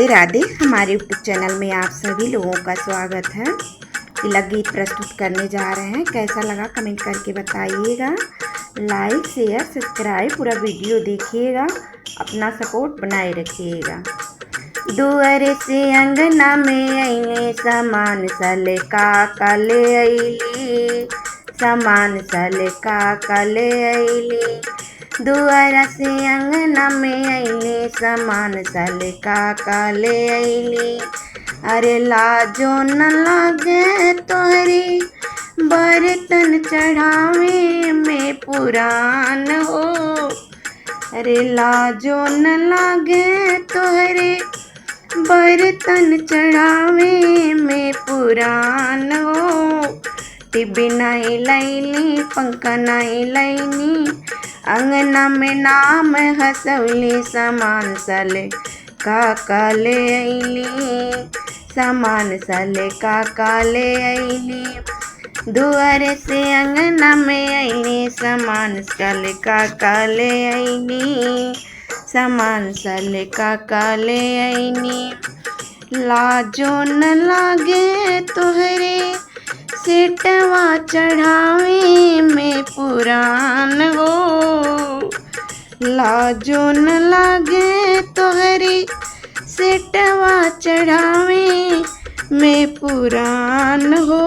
राधे राधे। हमारे YouTube channel में आप सभी लोगों का स्वागत है। तिलक गीत प्रस्तुत करने जा रहे हैं। कैसा लगा कमेंट करके बताइएगा। लाइक शेयर सब्सक्राइब पूरा वीडियो देखिएगा, अपना सपोर्ट बनाए रखिएगा। दुआरे से अंगना में आईने सामान साले काका ले आईली, सामान साले काका ले आईली। दुआरा से अंगना में आईले सामान साले काका ले आईली। अरे लाजो न लागे तोहरी बर्तन चढ़ावे में पुरान हो। अरे लाजो न लागे तोहरे बर्तन चढ़ावे में पुरान हो। टिब्बी नहीं लैली पंखा नहीं लैनी, अंगना में नाम हंसौली सामान साले काका ले आईली, सामान साले काका ले आईली। दुआरे से अंगना में आईली सामान साले काका ले आईली, सामान साले काका ले आईली। लाजो न लागे तोहरे सेटवा चढ़ावे में पुरान हो। लाजो न लागे तोहरी सेटवा चढ़ावे में पुरान हो।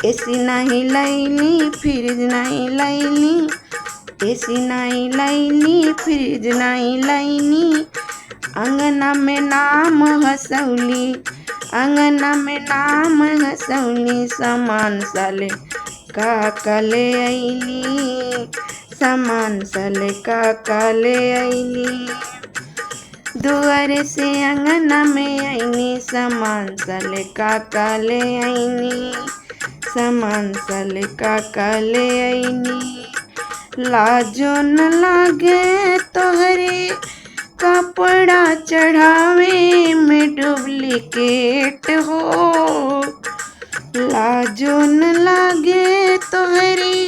एसी नहीं लैली फ्रिज नहीं लैली, एसी नहीं लैली फ्रिज नहीं लैनी। अंगना में नाम हंसौली, अंगना में नाम हंसौली सामान साले काका ले आईली, सामान साले काका ले आईली। दुआरे से अंगना में आईनी सामान साले काका ले आईनी, सामान साले काका ले आईनी। लाजो न लागे तोहरे कपड़ा चढ़ावे में डुप्लीकेट हो। लाजो न लागे तोहरी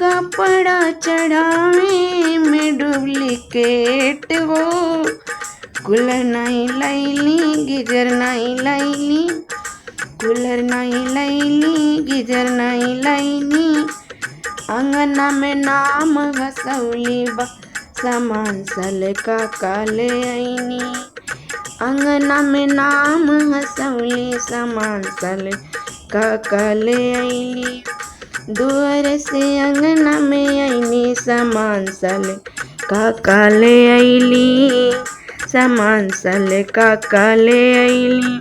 कपड़ा चढ़ावे में डुप्लीकेट हो। कूलर नहीं लैली गीजर नहीं लैली, कूलर नहीं लैली गीजर नहीं लैनी। अंगना में नाम हंसौली सामान साले काका ले आईनी, अंगना में नाम हंसौली सामान साले काका ले आईली। दुआरे से अंगना में आईनी सामान साले काका ले आईली, सामान साले काका ले आईली।